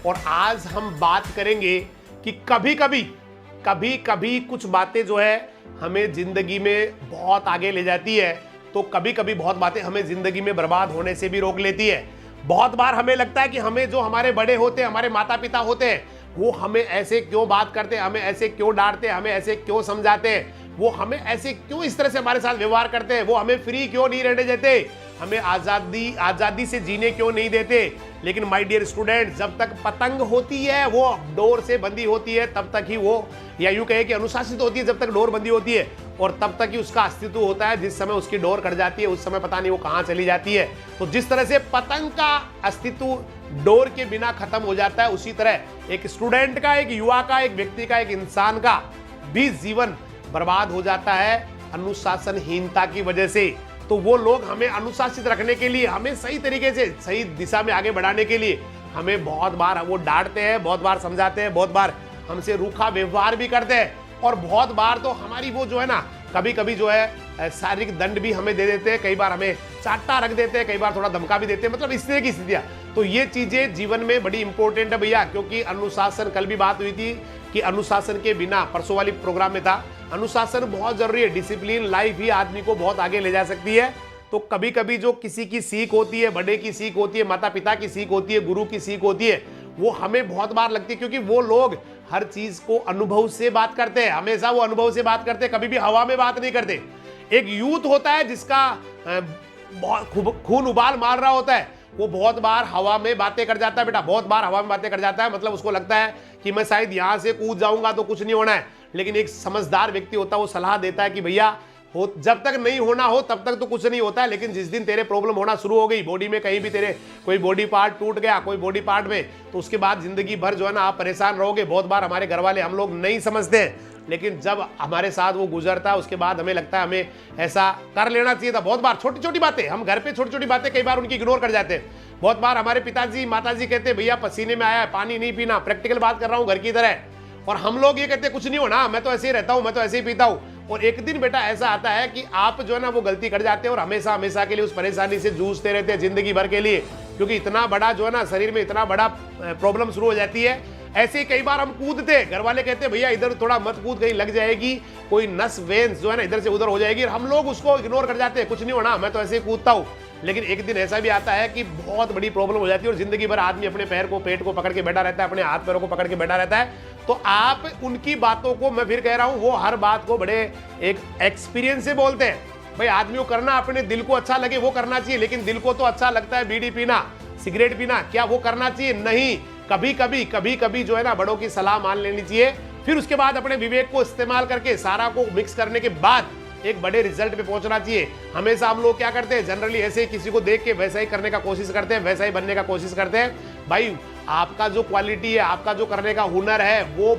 और आज हम बात करेंगे कि कभी कभी कुछ बातें जो है हमें जिंदगी में बहुत आगे ले जाती है, तो कभी कभी बहुत बातें हमें जिंदगी में बर्बाद होने से भी रोक लेती है। बहुत बार हमें लगता है कि हमें जो हमारे बड़े होते हैं, हमारे माता पिता होते हैं, वो हमें ऐसे क्यों बात करते हैं, हमें ऐसे क्यों डांटते हैं, हमें ऐसे क्यों समझाते हैं, वो हमें ऐसे क्यों इस तरह से हमारे साथ व्यवहार करते हैं, वो हमें फ्री क्यों नहीं रहने देते, हमें आजादी से जीने क्यों नहीं देते। लेकिन माय डियर स्टूडेंट, जब तक पतंग होती है वो डोर से बंधी होती है तब तक ही वो, या यूं कहे कि अनुशासित होती है जब तक डोर बंधी होती है, और तब तक ही उसका अस्तित्व होता है। जिस समय उसकी डोर कट जाती है उस समय पता नहीं वो कहां चली जाती है। तो जिस तरह से पतंग का अस्तित्व डोर के बिना खत्म हो जाता है, उसी तरह एक स्टूडेंट का, एक युवा का, एक व्यक्ति का, एक इंसान का भी जीवन बर्बाद हो जाता है अनुशासनहीनता की वजह से। तो वो लोग हमें अनुशासित रखने के लिए, हमें सही तरीके से सही दिशा में आगे बढ़ाने के लिए हमें बहुत बार वो डांटते हैं, बहुत बार समझाते हैं, बहुत बार हमसे रूखा व्यवहार भी करते हैं, और बहुत बार तो हमारी वो जो है ना, कभी कभी जो है शारीरिक दंड भी हमें दे देते हैं, कई बार हमें चाटा रख देते हैं, कई बार थोड़ा धमका भी देते हैं, मतलब इस तरह की स्थितियां। तो ये चीजें जीवन में बड़ी इंपॉर्टेंट है भैया, क्योंकि अनुशासन, कल भी बात हुई थी कि अनुशासन के बिना, परसों वाली प्रोग्राम में था, अनुशासन बहुत जरूरी है। डिसिप्लिन लाइफ ही आदमी को बहुत आगे ले जा सकती है। तो कभी कभी जो किसी की सीख होती है, बड़े की सीख होती है, माता पिता की सीख होती है, गुरु की सीख होती है, वो हमें बहुत बार लगती है, क्योंकि वो लोग हर चीज को अनुभव से बात करते हैं, हमेशा वो अनुभव से बात करते हैं, कभी भी हवा में बात नहीं करते। एक यूथ होता है जिसका खून उबाल मार रहा होता है, वो बहुत बार हवा में बातें कर जाता है बेटा, बहुत बार हवा में बातें कर जाता है। मतलब उसको लगता है कि मैं शायद यहां से कूद जाऊंगा तो कुछ नहीं होना है। लेकिन एक समझदार व्यक्ति होता है, वो सलाह देता है कि भैया जब तक नहीं होना हो तब तक तो कुछ नहीं होता है, लेकिन जिस दिन तेरे प्रॉब्लम होना शुरू हो गई, बॉडी में कहीं भी तेरे कोई बॉडी पार्ट टूट गया, कोई बॉडी पार्ट में, तो उसके बाद जिंदगी भर जो है ना आप परेशान रहोगे। बहुत बार हमारे घर वाले, हम लोग नहीं समझते हैं, लेकिन जब हमारे साथ वो गुजरता है उसके बाद हमें लगता है हमें ऐसा कर लेना चाहिए था। बहुत बार छोटी छोटी बातें, हम घर पे छोटी छोटी बातें कई बार उनकी इग्नोर कर जाते हैं। बहुत बार हमारे पिताजी माताजी कहते हैं भैया पसीने में आया है, पानी नहीं पीना, प्रैक्टिकल बात कर रहा हूँ घर की तरह, और हम लोग ये कहते हैं कुछ नहीं होना, मैं तो ऐसे ही रहता हूँ, मैं तो ऐसे ही पीता हूँ। और एक दिन बेटा ऐसा आता है कि आप जो है ना वो गलती कर जाते हैं और हमेशा हमेशा के लिए उस परेशानी से जूझते रहते हैं जिंदगी भर के लिए, क्योंकि इतना बड़ा जो है ना शरीर में इतना बड़ा प्रॉब्लम शुरू हो जाती है। ऐसे ही कई बार हम कूदते, घर वाले कहते हैं भैया इधर थोड़ा मत कूद, कहीं लग जाएगी, कोई नस वेन्स जो है ना इधर से उधर हो जाएगी, और हम लोग उसको इग्नोर कर जाते हैं, कुछ नहीं होना, मैं तो ऐसे ही कूदता हूँ। लेकिन एक दिन ऐसा भी आता है कि बहुत बड़ी प्रॉब्लम हो जाती है और जिंदगी भर आदमी अपने पैर को, पेट को पकड़ के बैठा रहता है, अपने हाथ पैरों को पकड़ के बैठा रहता है। तो आप उनकी बातों को, मैं फिर कह रहा हूं, वो हर बात को बड़े एक एक्सपीरियंस से बोलते हैं। भाई आदमी को करना, अपने दिल को अच्छा लगे वो करना चाहिए, लेकिन दिल को तो अच्छा लगता है बीड़ी पीना, सिगरेट पीना, क्या वो करना चाहिए? नहीं। कभी कभी जो है ना बड़ों की सलाह मान लेनी चाहिए, फिर उसके बाद अपने विवेक को इस्तेमाल करके सारा को मिक्स करने के बाद एक बड़े रिजल्ट पे पहुंचना चाहिए। हमेशा हम लोग क्या करते हैं, जनरली ऐसे ही किसी को देख के वैसा ही करने का कोशिश करते हैं, वैसा ही बनने का कोशिश करते हैं। भाई आपका जो क्वालिटी है, आपका जो करने का हुनर है वो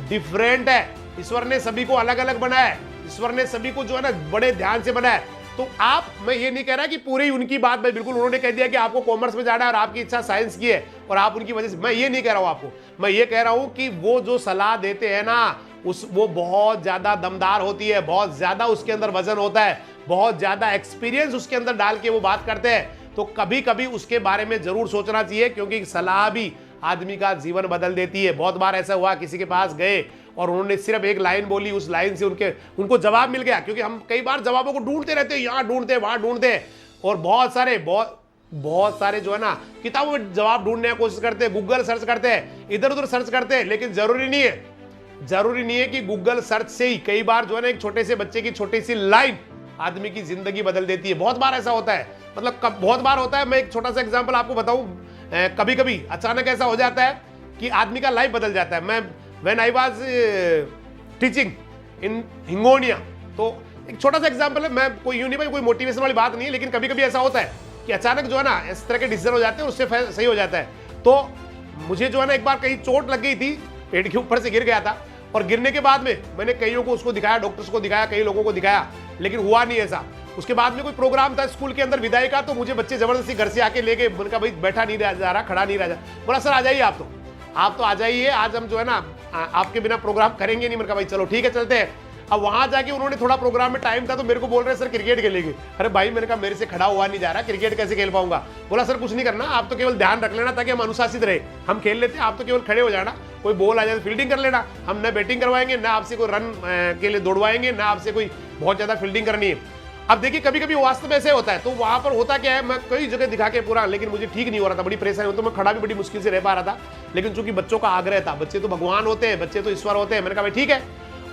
डिफरेंट है। ईश्वर ने सभी को अलग अलग बनाया है, ईश्वर ने सभी को जो है ना बड़े ध्यान से बनाया है। तो आप, मैं ये नहीं कह रहा कि पूरी उनकी बात, भाई बिल्कुल उन्होंने कह दिया कि आपको कॉमर्स में जाना है और आपकी इच्छा साइंस की है और आप उनकी वजह से, मैं ये नहीं कह रहा हूं आपको, मैं ये कह रहा हूं कि वो जो सलाह देते हैं ना वो बहुत ज्यादा दमदार होती है, बहुत ज्यादा उसके अंदर वजन होता है, बहुत ज्यादा एक्सपीरियंस उसके अंदर डाल के वो बात करते हैं। तो कभी कभी उसके बारे में जरूर सोचना चाहिए, क्योंकि सलाह भी आदमी का जीवन बदल देती है। बहुत बार ऐसा हुआ, किसी के पास गए और उन्होंने सिर्फ एक लाइन बोली, उस लाइन से उनको जवाब मिल गया, क्योंकि हम कई बार जवाबों को ढूंढते रहते हैं, यहाँ ढूंढते हैं वहां ढूंढते हैं, और बहुत सारे जो है ना किताबों में जवाब ढूंढने की कोशिश करते हैं, गूगल सर्च करते हैं, इधर उधर सर्च करते हैं, लेकिन जरूरी नहीं है कि गूगल सर्च से ही, कई बार जो है ना एक छोटे से बच्चे की छोटी सी लाइन आदमी की जिंदगी बदल देती है। बहुत बार ऐसा होता है, मतलब बहुत बार होता है। मैं एक छोटा सा एग्जांपल आपको बताऊं, कभी कभी अचानक ऐसा हो जाता है कि आदमी का लाइफ बदल जाता है। मैं when I was teaching in Hingonia, तो एक छोटा सा एग्जांपल है, मैं कोई यूं नहीं, भाई कोई मोटिवेशन वाली बात नहीं है, लेकिन कभी कभी ऐसा होता है कि अचानक जो है ना इस तरह के डिसीजन हो जाते हैं, उससे सही हो जाता है। तो मुझे जो है ना एक बार कहीं चोट लग गई थी, पेट के ऊपर से गिर गया था, और गिरने के बाद में मैंने कईयों को उसको दिखाया, डॉक्टर्स को दिखाया, कई लोगों को दिखाया, लेकिन हुआ नहीं ऐसा। उसके बाद में कोई प्रोग्राम था स्कूल के अंदर विदाई का, तो मुझे बच्चे जबरदस्ती घर से आके ले गए। मैंने कहा भाई बैठा नहीं जा रहा, खड़ा नहीं रहा, बोला सर आ जाइए आप तो आ जाइए, आज हम जो है ना आपके बिना प्रोग्राम करेंगे नहीं। मैंने कहा भाई चलो ठीक है चलते हैं। अब वहां जाके उन्होंने थोड़ा प्रोग्राम में टाइम था तो मेरे को बोल रहे सर क्रिकेट खेलेंगे। अरे भाई मैंने कहा मेरे से खड़ा हुआ नहीं जा रहा, क्रिकेट कैसे खेल पाऊंगा। बोला सर कुछ नहीं करना, आप तो केवल ध्यान रख लेना ताकि हम अनुशासित रहे, हम खेल लेते हैं, आप तो केवल खड़े हो जाना, कोई बॉल आ जाए फील्डिंग कर लेना, हम न बैटिंग करवाएंगे ना आपसे कोई रन के लिए दौड़वाएंगे ना आपसे कोई बहुत ज्यादा फील्डिंग करनी है। अब देखिए कभी कभी वास्तव में ऐसे होता है, तो वहां पर होता क्या है, मैं कई जगह दिखा के पूरा, लेकिन मुझे ठीक नहीं हो रहा था, बड़ी परेशानी होती, तो मैं खड़ा भी बड़ी मुश्किल से रह पा रहा था। लेकिन चूंकि बच्चों का आग्रह था, बच्चे तो भगवान होते हैं, बच्चे तो ईश्वर होते हैं, मैंने कहा भाई ठीक है।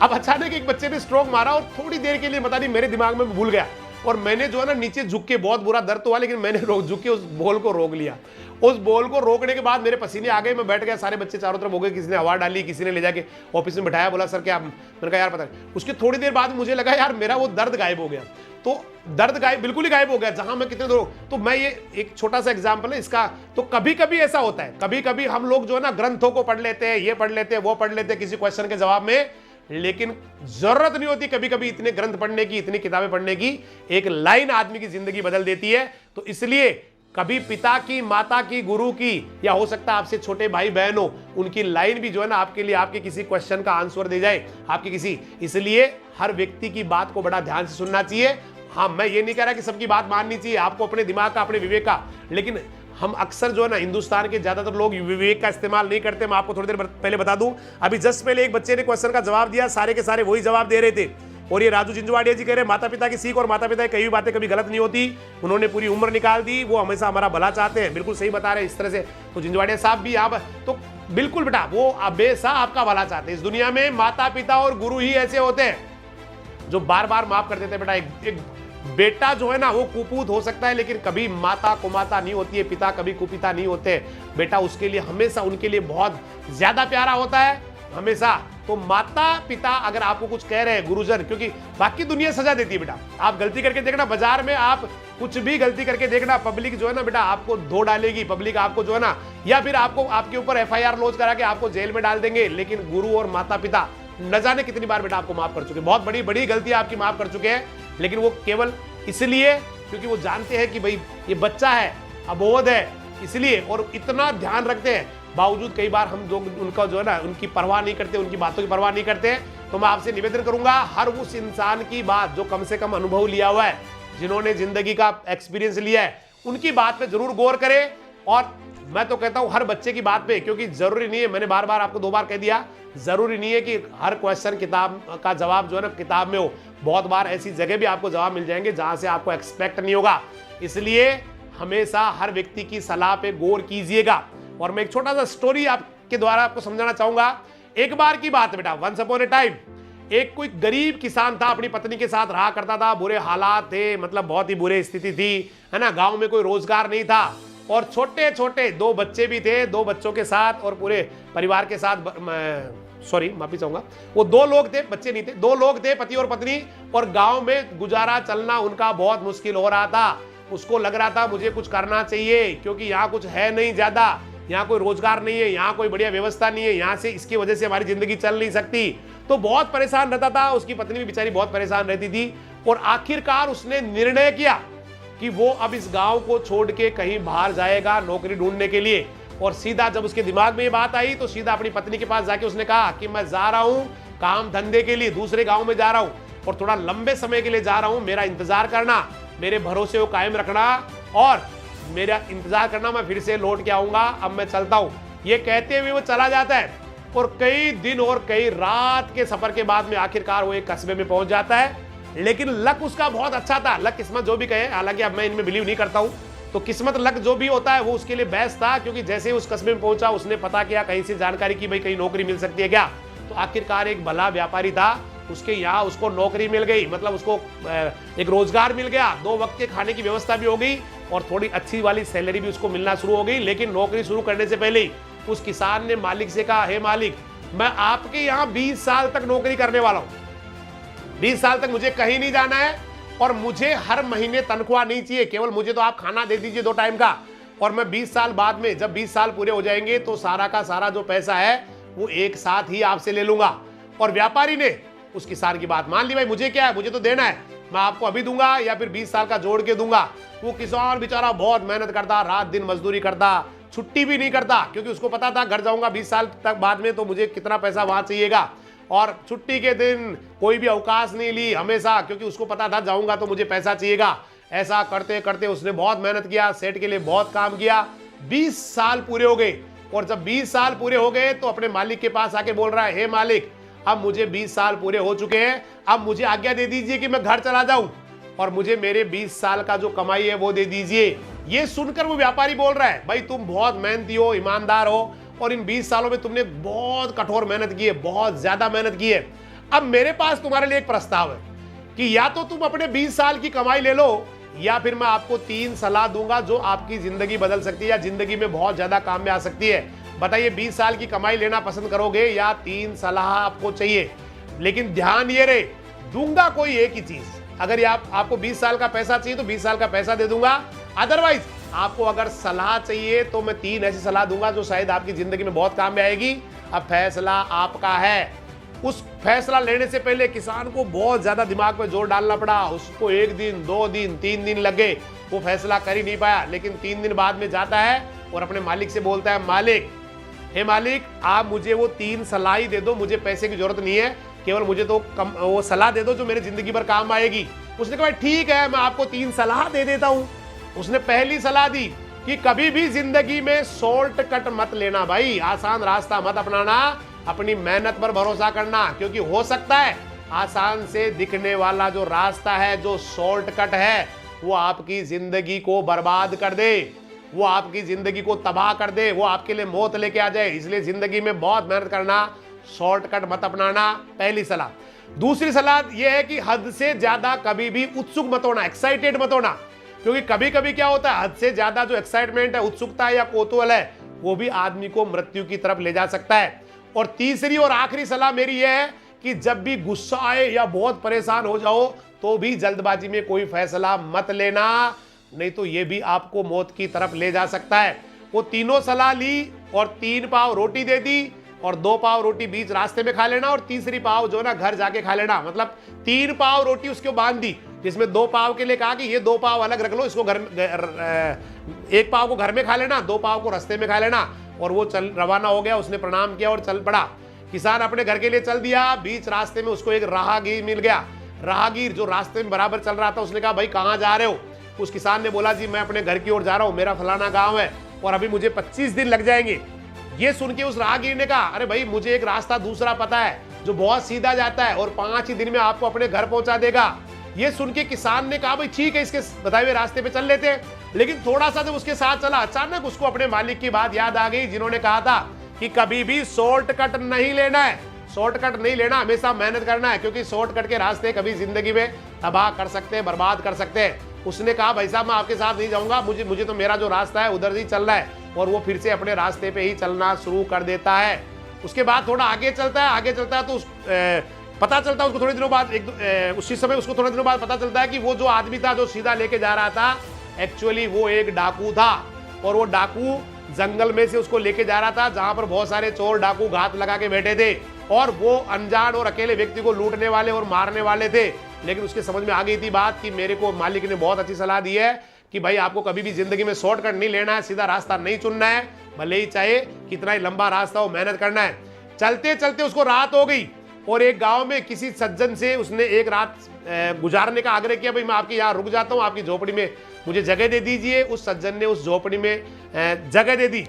अब अचानक एक बच्चे ने स्ट्रोक मारा और थोड़ी देर के लिए पता नहीं मेरे दिमाग में भूल गया, और मैंने जो है ना नीचे झुक के, बहुत बुरा दर्द हुआ लेकिन मैंने झुक के उस बॉल को रोक लिया। उस बॉल को रोकने के बाद मेरे पसीने आ गए, मैं बैठ गया, सारे बच्चे चारों तरफ हो गए, किसी ने हवा डाली, किसी ने ले जाके ऑफिस में बिठाया, बोला सर क्या, मैंने कहा यार पता नहीं। उसकी थोड़ी देर बाद मुझे लगा यार मेरा वो दर्द गायब हो गया, तो दर्द गायब, बिल्कुल ही गायब हो गया जहां मैं कितने दूर। तो मैं ये एक छोटा सा एग्जांपल है इसका। तो कभी कभी ऐसा होता है, कभी कभी हम लोग जो है ना ग्रंथों को पढ़ लेते हैं, ये पढ़ लेते हैं, वो पढ़ लेते हैं किसी क्वेश्चन के जवाब में, लेकिन जरूरत नहीं होती कभी कभी इतने ग्रंथ पढ़ने की, इतनी किताबें पढ़ने की। एक लाइन आदमी की जिंदगी बदल देती है। तो इसलिए कभी पिता की, माता की, गुरु की, या हो सकता है आपसे छोटे भाई बहन हो, उनकी लाइन भी जो है ना आपके लिए, आपके किसी क्वेश्चन का आंसर दे जाए, आपकी किसी। इसलिए हर व्यक्ति की बात को बड़ा ध्यान से सुनना चाहिए। हाँ, मैं ये नहीं कह रहा कि सबकी बात माननी चाहिए, आपको अपने दिमाग का, अपने विवेक का, लेकिन हम अक्सर जो है ना हिंदुस्तान के ज्यादातर लोग विवेक का इस्तेमाल नहीं करते। मैं आपको थोड़ी देर पहले बता दूं, अभी जस्ट पहले एक बच्चे ने क्वेश्चन का जवाब दिया, सारे के सारे वही जवाब दे रहे थे, और ये राजू जिंजवाड़िया जी कह रहे हैं माता पिता की सीख, और माता पिता की कई बातें कभी गलत नहीं होती, उन्होंने पूरी उम्र निकाल दी, वो हमेशा हमारा भला चाहते हैं। बिल्कुल सही बता रहे हैं इस तरह से। तो जिंजवाड़िया साहब भी यहाँ तो बिल्कुल बेटा, वो हमेशा आपका भला चाहते हैं। इस दुनिया में माता पिता और गुरु ही ऐसे होते हैं जो बार बार माफ कर देते हैं। बेटा एक बेटा जो है ना वो कुपूत हो सकता है, लेकिन कभी माता कुमाता नहीं होती है, पिता कभी कुपिता नहीं होते। बेटा उसके लिए हमेशा, उनके लिए बहुत ज्यादा प्यारा होता है हमेशा। तो माता पिता अगर आपको कुछ कह रहे हैं, गुरुजन, क्योंकि बाकी दुनिया सजा देती है बेटा। आप गलती करके देखना, बाजार में आप कुछ भी गलती करके देखना, पब्लिक जो है ना बेटा आपको धो डालेगी, पब्लिक आपको जो है ना, या फिर आपको, आपके ऊपर FIR लॉन्च करा के आपको जेल में डाल देंगे। लेकिन गुरु और माता पिता न जाने कितनी बार बेटा आपको माफ कर चुके, बहुत बड़ी बड़ी गलतियां आपकी माफ कर चुके हैं, लेकिन वो केवल इसलिए क्योंकि वो जानते हैं कि भाई ये बच्चा है, अबोध है, इसलिए, और इतना ध्यान रखते हैं। बावजूद कई बार हम जो उनका जो है ना, उनकी परवाह नहीं करते, उनकी बातों की परवाह नहीं करते। तो मैं आपसे निवेदन करूंगा, हर उस इंसान की बात जो कम से कम अनुभव लिया हुआ है, जिन्होंने जिंदगी का एक्सपीरियंस लिया है, उनकी बात पे जरूर गौर करें। और मैं तो कहता हूं हर बच्चे की बात पे, क्योंकि जरूरी नहीं है, मैंने बार बार आपको 2 बार कह दिया, जरूरी नहीं है कि हर क्वेश्चन किताब का जवाब जो है ना किताब में हो। बहुत बार ऐसी जगह भी आपको जवाब मिल जाएंगे जहां से आपको एक्सपेक्ट नहीं होगा। इसलिए हमेशा हर व्यक्ति की सलाह पे गौर कीजिएगा। और मैं एक छोटा सा स्टोरी आपके द्वारा आपको समझाना चाहूंगा। एक बार की बात है बेटा, वंस अपॉन ए टाइम एक कोई गरीब किसान था, अपनी पत्नी के साथ रहा करता था, बुरे हालात थे, मतलब बहुत ही बुरी स्थिति थी, है ना। गांव में कोई रोजगार नहीं था, और छोटे छोटे 2 बच्चे भी थे, 2 बच्चों के साथ और पूरे परिवार के साथ, सॉरी माफी चाहूंगा, वो 2 लोग थे, बच्चे नहीं थे, 2 लोग थे, पति और पत्नी। और गांव में गुजारा चलना उनका बहुत मुश्किल हो रहा था। उसको लग रहा था मुझे कुछ करना चाहिए, क्योंकि यहाँ कुछ है नहीं ज्यादा, यहाँ कोई रोजगार नहीं है, यहाँ कोई बढ़िया व्यवस्था नहीं है, यहाँ से इसकी वजह से हमारी जिंदगी चल नहीं सकती। तो बहुत परेशान रहता था, उसकी पत्नी भी बेचारी बहुत परेशान रहती थी। और आखिरकार उसने निर्णय किया कि वो अब इस गांव को छोड़ के कहीं बाहर जाएगा नौकरी ढूंढने के लिए। और सीधा जब उसके दिमाग में ये बात आई तो सीधा अपनी पत्नी के पास जाके उसने कहा कि मैं जा रहा हूं काम धंधे के लिए, दूसरे गांव में जा रहा हूं, और थोड़ा लंबे समय के लिए जा रहा हूं, मेरा इंतजार करना, मेरे भरोसे को कायम रखना, और मेरा इंतजार करना, मैं फिर से लौट के आऊंगा, अब मैं चलता हूं। ये कहते हुए वो चला जाता है, और कई दिन और कई रात के सफर के बाद में आखिरकार वो एक कस्बे में पहुंच जाता है। लेकिन लक उसका बहुत अच्छा था, लक किस्मत जो भी कहे, हालांकि अब मैं इनमें बिलीव नहीं करता हूं, तो किस्मत लक जो भी होता है वो उसके लिए बेस्ट था। क्योंकि जैसे ही उस कस्बे में पहुंचा, उसने पता किया, कहीं से जानकारी की, भाई कहीं नौकरी मिल सकती है क्या। तो आखिरकार एक भला व्यापारी था, उसके यहाँ उसको नौकरी मिल गई, मतलब उसको एक रोजगार मिल गया, 2 वक्त के खाने की व्यवस्था भी हो गई, और थोड़ी अच्छी वाली सैलरी भी उसको मिलना शुरू हो गई। लेकिन नौकरी शुरू करने से पहले ही उस किसान ने मालिक से कहा, हे मालिक, मैं आपके यहाँ 20 साल तक नौकरी करने वाला हूँ, 20 साल तक मुझे कहीं नहीं जाना है, और मुझे हर महीने तनख्वाह नहीं चाहिए, केवल मुझे तो आप खाना दे दीजिए 2 टाइम का, और मैं 20 साल बाद में, जब 20 साल पूरे हो जाएंगे, तो सारा का सारा जो पैसा है वो एक साथ ही आपसे ले लूंगा। और व्यापारी ने उस किसान की बात मान ली, भाई मुझे क्या है, मुझे तो देना है, मैं आपको अभी दूंगा या फिर 20 साल का जोड़ के दूंगा। वो किसान बेचारा बहुत मेहनत करता, रात दिन मजदूरी करता, छुट्टी भी नहीं करता, क्योंकि उसको पता था घर जाऊंगा 20 साल तक बाद में तो मुझे कितना पैसा वहां चाहिएगा। और छुट्टी के दिन कोई भी अवकाश नहीं ली हमेशा, क्योंकि उसको पता था जाऊंगा तो मुझे पैसा चाहिएगा। ऐसा करते करते उसने बहुत मेहनत किया, सेट के लिए बहुत काम किया। 20 साल पूरे हो गए, और जब 20 साल पूरे हो गए तो अपने मालिक के पास आके बोल रहा है, हे मालिक, अब मुझे 20 साल पूरे हो चुके हैं, अब मुझे आज्ञा दे दीजिए कि मैं घर चला जाऊं और मुझे मेरे 20 साल का जो कमाई है वो दे दीजिए। ये सुनकर वो व्यापारी बोल रहा है, भाई तुम बहुत मेहनती हो, ईमानदार हो, और इन 20 सालों में तुमने बहुत कठोर मेहनत की है, बहुत ज्यादा मेहनत की है। अब मेरे पास तुम्हारे लिए एक प्रस्ताव है कि या तो तुम अपने 20 साल की कमाई ले लो, या फिर मैं आपको 3 सलाह दूंगा जो आपकी जिंदगी बदल सकती है या जिंदगी में बहुत ज्यादा काम में आ सकती है। बताइए 20 साल की कमाई लेना पसंद करोगे या 3 सलाह आपको चाहिए? लेकिन ध्यान ये रहे, दूंगा कोई एक ही चीज। अगर आपको 20 साल का पैसा चाहिए तो 20 साल का पैसा दे दूंगा, अदरवाइज आपको अगर सलाह चाहिए तो मैं 3 ऐसी सलाह दूंगा जो शायद आपकी जिंदगी में बहुत काम में आएगी। अब फैसला आपका है। उस फैसला लेने से पहले किसान को बहुत ज्यादा दिमाग पे जोर डालना पड़ा। उसको 1 दिन 2 दिन 3 दिन लग गए, वो फैसला कर ही नहीं पाया। लेकिन 3 दिन बाद में जाता है और अपने मालिक से बोलता है, मालिक, हे मालिक, आप मुझे वो 3 सलाह ही दे दो, मुझे पैसे की जरूरत नहीं है, केवल मुझे तो वो सलाह दे दो जो मेरी जिंदगी भर काम आएगी। उसने कहा ठीक है, मैं आपको 3 सलाह दे देता हूं। उसने पहली सलाह दी कि कभी भी जिंदगी में शॉर्टकट मत लेना भाई, आसान रास्ता मत अपनाना, अपनी मेहनत पर भरोसा करना, क्योंकि हो सकता है आसान से दिखने वाला जो रास्ता है, जो शॉर्टकट है, वो आपकी जिंदगी को बर्बाद कर दे, वो आपकी जिंदगी को तबाह कर दे, वो आपके लिए मौत लेके आ जाए। इसलिए जिंदगी में बहुत मेहनत करना, शॉर्टकट मत अपनाना, पहली सलाह। दूसरी सलाह यह है कि हद से ज्यादा कभी भी उत्सुक मत होना, एक्साइटेड मत होना, क्योंकि कभी कभी क्या होता है, हद से ज्यादा जो एक्साइटमेंट है, उत्सुकता है या कौतूहल है, वो भी आदमी को मृत्यु की तरफ ले जा सकता है। और तीसरी और आखिरी सलाह मेरी यह है कि जब भी गुस्सा आए या बहुत परेशान हो जाओ तो भी जल्दबाजी में कोई फैसला मत लेना, नहीं तो यह भी आपको मौत की तरफ ले जा सकता है। वो तीनों सलाह ली और 3 पाव रोटी दे दी, और 2 पाव रोटी बीच रास्ते में खा लेना, और तीसरी पाव जो ना घर जाके खा लेना। मतलब 3 पाव रोटी उसको बांध दी, जिसमें 2 पाव के लिए कहा कि ये 2 पाव अलग रख लो, इसको घर 1 पाव को घर में खा लेना, 2 पाव को रास्ते में खा लेना। और वो चल रवाना हो गया, उसने प्रणाम किया और चल पड़ा। किसान अपने घर के लिए चल दिया। बीच रास्ते में उसको एक राहगीर मिल गया। राहगीर जो रास्ते में बराबर चल रहा था, उसने कहा, भाई कहाँ जा रहे हो? उस किसान ने बोला, जी मैं अपने घर की ओर जा रहा हूँ, मेरा फलाना गाँव है और अभी मुझे 25 दिन लग जाएंगे। ये सुन के उस राहगीर ने कहा, अरे भाई, मुझे एक रास्ता दूसरा पता है जो बहुत सीधा जाता है और 5 ही दिन में आपको अपने घर पहुंचा देगा। ये सुन के किसान ने कहा, भाई ठीक है, इसके बताए हुए रास्ते पे चल लेते हैं। लेकिन थोड़ा सा जब उसके साथ चला, अचानक उसको अपने मालिक की बात याद आ गई, जिन्होंने कहा था कि कभी भी शॉर्टकट नहीं लेना है, शॉर्टकट नहीं लेना, हमेशा मेहनत करना है, क्योंकि शॉर्टकट के रास्ते कभी जिंदगी में तबाह कर सकते हैं, बर्बाद कर सकते हैं। उसने कहा, भाई साहब, मैं आपके साथ नहीं जाऊंगा, मुझे तो मेरा जो रास्ता है उधर ही चलना है। और वो फिर से अपने रास्ते पे ही चलना शुरू कर देता है। उसके बाद थोड़ा आगे चलता है तो पता चलता है उसको थोड़े दिनों बाद, उसी समय उसको थोड़े दिनों बाद पता चलता है कि वो जो आदमी था जो सीधा लेके जा रहा था, एक्चुअली वो एक डाकू था। और वो डाकू जंगल में से उसको लेके जा रहा था, जहां पर बहुत सारे चोर डाकू घात लगा के बैठे थे, और वो अनजान और अकेले व्यक्ति को लूटने वाले और मारने वाले थे। लेकिन उसके समझ में आ गई थी बात कि मेरे को मालिक ने बहुत अच्छी सलाह दी है कि भाई आपको कभी भी जिंदगी में शॉर्टकट नहीं लेना है, सीधा रास्ता नहीं चुनना है, भले ही चाहे कितना ही लंबा रास्ता हो, मेहनत करना है। चलते चलते उसको रात हो गई और एक गांव में किसी सज्जन से उसने एक रात गुजारने का आग्रह किया, भाई मैं आपके यहाँ रुक जाता हूँ, आपकी झोपड़ी में मुझे जगह दे दीजिए। उस सज्जन ने उस झोपड़ी में जगह दे दी।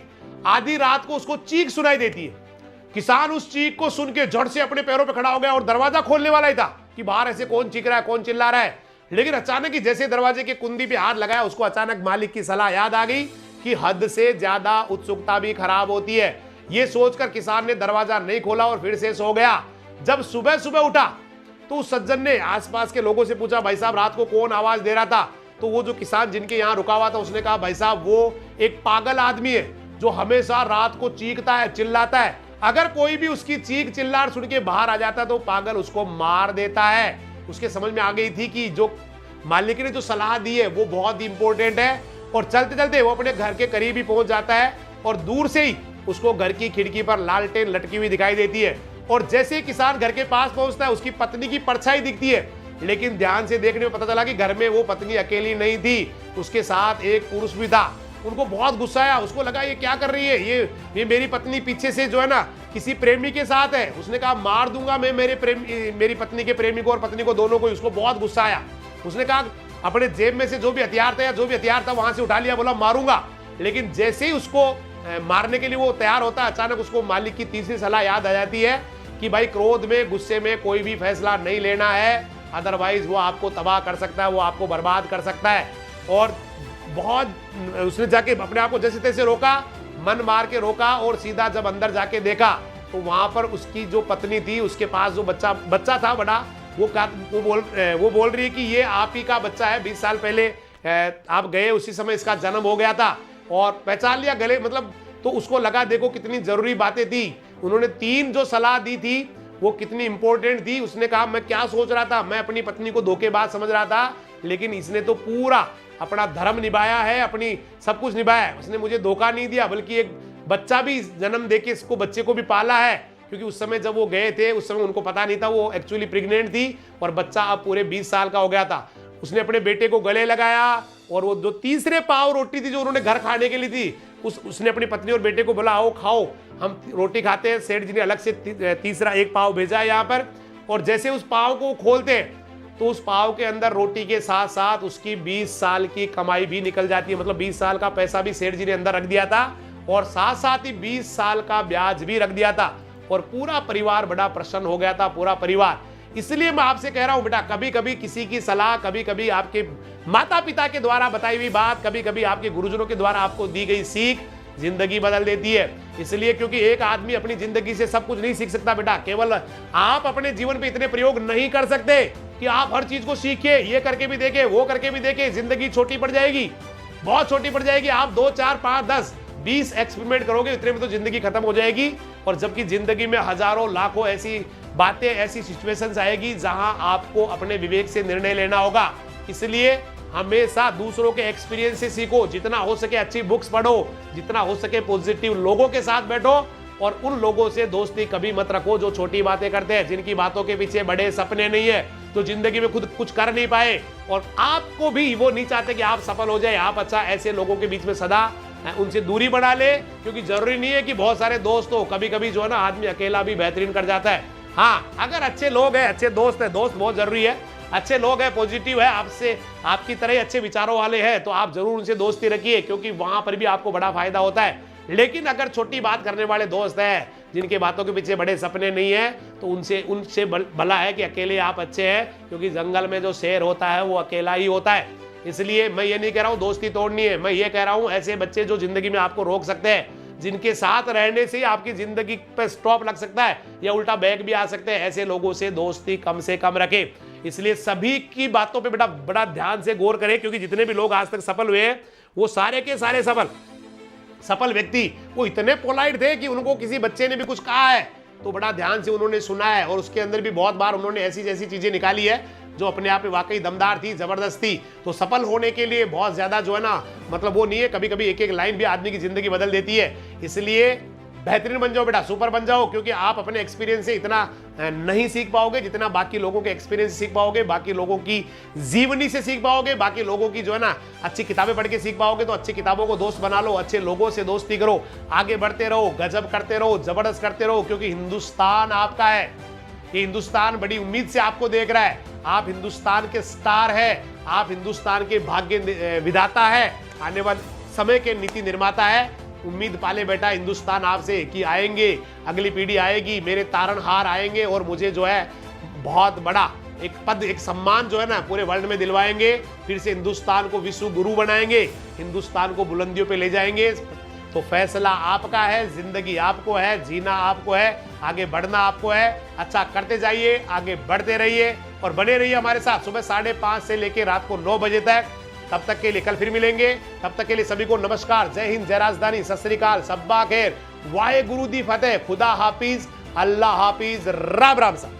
आधी रात को उसको चीख सुनाई देती है। किसान उस चीख को सुन के झट से अपने पैरों पर खड़ा हो गया और दरवाजा खोलने वाला ही था कि बाहर ऐसे कौन चीख रहा है, कौन चिल्ला रहा है। लेकिन अचानक ही जैसे दरवाजे की कुंडी पे हाथ लगाया, उसको अचानक मालिक की सलाह याद आ गई कि हद से ज्यादा उत्सुकता भी खराब होती है। ये सोचकर किसान ने दरवाजा नहीं खोला और फिर से सो गया। जब सुबह सुबह उठा तो उस सज्जन ने आसपास के लोगों से पूछा, भाई साहब रात को कौन आवाज दे रहा था? तो वो जो किसान जिनके यहाँ रुका हुआ था, उसने कहा, भाई साहब वो एक पागल आदमी है जो हमेशा रात को चीखता है, चिल्लाता है। अगर कोई भी उसकी चीख चिल्लाहट सुन के बाहर आ जाता तो पागल उसको मार देता है। उसके समझ में आ गई थी कि जो मालिक ने जो सलाह दी है वो बहुत इंपॉर्टेंट है। और चलते चलते वो अपने घर के करीब ही पहुंच जाता है और दूर से ही उसको घर की खिड़की पर लालटेन लटकी हुई दिखाई देती है। और जैसे ही किसान घर के पास पहुंचता है, उसकी पत्नी की परछाई दिखती है। लेकिन ध्यान से देखने में पता चला कि घर में वो पत्नी अकेली नहीं थी, उसके साथ एक पुरुष भी था। उनको बहुत गुस्सा आया, उसको लगा ये क्या कर रही है, ये मेरी पत्नी पीछे से जो है ना किसी प्रेमी के साथ है। उसने कहा मार दूंगा मैं मेरी पत्नी के प्रेमी को और पत्नी को, दोनों को। उसको बहुत गुस्सा आया। उसने कहा अपने जेब में से जो भी हथियार था या जो भी हथियार था वहां से उठा लिया, बोला मारूंगा। लेकिन जैसे ही उसको मारने के लिए वो तैयार होता है, अचानक उसको मालिक की तीसरी सलाह याद आ जाती है कि भाई क्रोध में, गुस्से में कोई भी फैसला नहीं लेना है, अदरवाइज वो आपको तबाह कर सकता है, वो आपको बर्बाद कर सकता है। और बहुत उसने जाके अपने आप को जैसे तैसे रोका, मन मार के रोका, और सीधा जब अंदर जाके देखा तो वहां पर उसकी जो पत्नी थी, उसके पास जो बच्चा था बड़ा, वो बोल रही है कि ये आप ही का बच्चा है, 20 साल पहले आप गए उसी समय इसका जन्म हो गया था। और पहचान लिया गले, मतलब तो उसको लगा देखो कितनी जरूरी बातें थी। उन्होंने 3 जो सलाह दी थी वो कितनी इंपॉर्टेंट थी। उसने कहा मैं क्या सोच रहा था, मैं अपनी पत्नी को धोखेबाज समझ रहा था, लेकिन इसने तो पूरा अपना धर्म निभाया है, अपनी सब कुछ निभाया है। उसने मुझे धोखा नहीं दिया, बल्कि एक बच्चा भी जन्म देके इसको बच्चे को भी पाला है। क्योंकि उस समय जब वो गए थे उस समय उनको पता नहीं था, वो एक्चुअली प्रेग्नेंट थी और बच्चा अब पूरे 20 साल का हो गया था। उसने अपने बेटे को गले लगाया, और वो जो तीसरे पाव रोटी थी जो उन्होंने घर खाने के लिए थी, उसने अपनी पत्नी और बेटे को बोला आओ खाओ, हम रोटी खाते हैं। सेठ जी ने अलग से तीसरा एक पाव भेजा है यहाँ पर। और जैसे उस पाव को खोलते तो उस पाव के अंदर रोटी के साथ साथ उसकी 20 साल की कमाई भी निकल जाती है। मतलब 20 साल का पैसा भी सेठ जी ने अंदर रख दिया था, और साथ साथ ही 20 साल का ब्याज भी रख दिया था। और पूरा परिवार बड़ा प्रसन्न हो गया था, पूरा परिवार। इसलिए मैं आपसे कह रहा हूं बेटा, कभी कभी किसी की सलाह, कभी कभी आपके माता पिता के द्वारा बताई हुई बात, कभी कभी आपके गुरुजनों के द्वारा आपको दी गई सीख जिंदगी बदल देती है। इसलिए क्योंकि एक आदमी अपनी जिंदगी से सब कुछ नहीं सीख सकता बेटा। केवल आप अपने जीवन पे इतने प्रयोग नहीं कर सकते कि आप हर चीज को सीखे, ये करके भी देखे, वो करके भी देखे। जिंदगी छोटी पड़ जाएगी, बहुत छोटी पड़ जाएगी। आप 2, 4, 5, 10, 20 एक्सपेरिमेंट करोगे, इतने में तो जिंदगी खत्म हो जाएगी। और जबकि जिंदगी में हजारों लाखों ऐसी बातें, ऐसी सिचुएशंस आएगी जहां आपको अपने विवेक से निर्णय लेना होगा। इसलिए हमेशा दूसरों के एक्सपीरियंस से सीखो, जितना हो सके अच्छी बुक्स पढ़ो, जितना हो सके पॉजिटिव लोगों के साथ बैठो, और उन लोगों से दोस्ती कभी मत रखो जो छोटी बातें करते हैं, जिनकी बातों के पीछे बड़े सपने नहीं है, जो जिंदगी में खुद कुछ कर नहीं पाए और आपको भी वो नहीं चाहते कि आप सफल हो जाए। आप अच्छा ऐसे लोगों के बीच में सदा उनसे दूरी बना ले, क्योंकि जरूरी नहीं है कि बहुत सारे दोस्त हो। कभी कभी जो है ना आदमी अकेला भी बेहतरीन कर जाता है। हाँ, अगर अच्छे लोग हैं, अच्छे दोस्त है, दोस्त बहुत जरूरी है, अच्छे लोग हैं, पॉजिटिव है, आपसे आपकी तरह ही अच्छे विचारों वाले हैं, तो आप जरूर उनसे दोस्ती रखिए, क्योंकि वहां पर भी आपको बड़ा फायदा होता है। लेकिन अगर छोटी बात करने वाले दोस्त हैं, जिनके बातों के पीछे बड़े सपने नहीं है, तो उनसे भला है कि अकेले आप अच्छे हैं, क्योंकि जंगल में जो शेर होता है वो अकेला ही होता है। इसलिए मैं ये नहीं कह रहा हूं दोस्ती तोड़नी है, मैं ये कह रहा हूं ऐसे बच्चे जो जिंदगी में आपको रोक सकते हैं, जिनके साथ रहने से आपकी जिंदगी पे स्टॉप लग सकता है या उल्टा बैग भी आ सकते हैं, ऐसे लोगों से दोस्ती कम से कम रखें। इसलिए सभी की बातों पे बेटा बड़ा ध्यान से गौर करें, क्योंकि जितने भी लोग आज तक सफल हुए हैं वो सारे के सारे सफल व्यक्ति वो इतने पोलाइट थे कि उनको किसी बच्चे ने भी कुछ कहा है तो बड़ा ध्यान से उन्होंने सुना है, और उसके अंदर भी बहुत बार उन्होंने ऐसी जैसी चीजें निकाली है जो अपने आप में वाकई दमदार थी, जबरदस्त थी। तो सफल होने के लिए बहुत ज्यादा जो है ना, मतलब वो नहीं है, कभी कभी एक एक लाइन भी आदमी की जिंदगी बदल देती है। इसलिए बेहतरीन बन जाओ बेटा, सुपर बन जाओ, क्योंकि आप अपने एक्सपीरियंस से इतना नहीं सीख पाओगे जितना बाकी लोगों के एक्सपीरियंस से सीख पाओगे, बाकी लोगों की जीवनी से सीख पाओगे, बाकी लोगों की जो है ना अच्छी किताबें पढ़ के सीख पाओगे। तो अच्छी किताबों को दोस्त बना लो, अच्छे लोगों से दोस्ती करो, आगे बढ़ते रहो, गजब करते रहो, जबरदस्त करते रहो, क्योंकि हिंदुस्तान आपका है। ये हिंदुस्तान बड़ी उम्मीद से आपको देख रहा है। आप हिंदुस्तान के स्टार है, आप हिंदुस्तान के भाग्य विधाता है, आने वाले समय के नीति निर्माता है। उम्मीद पाले बेटा हिंदुस्तान आपसे कि आएंगे, अगली पीढ़ी आएगी, मेरे तारणहार आएंगे और मुझे जो है बहुत बड़ा एक पद, एक सम्मान जो है ना पूरे वर्ल्ड में दिलवाएंगे। फिर से हिंदुस्तान को विश्व गुरु बनाएंगे, हिंदुस्तान को बुलंदियों पे ले जाएंगे। तो फैसला आपका है, जिंदगी आपको है, जीना आपको है, आगे बढ़ना आपको है। अच्छा करते जाइए, आगे बढ़ते रहिए और बने रहिए हमारे साथ सुबह 5:30 से लेकर रात को 9 बजे तक। तब तक के लिए कल फिर मिलेंगे, तब तक के लिए सभी को नमस्कार, जय हिंद, जय राजधानी, सत श्री अकाल, सब्बा खैर, वाहे गुरु दी फतेह, खुदा हाफिज, अल्लाह हाफिज, राम राम सा।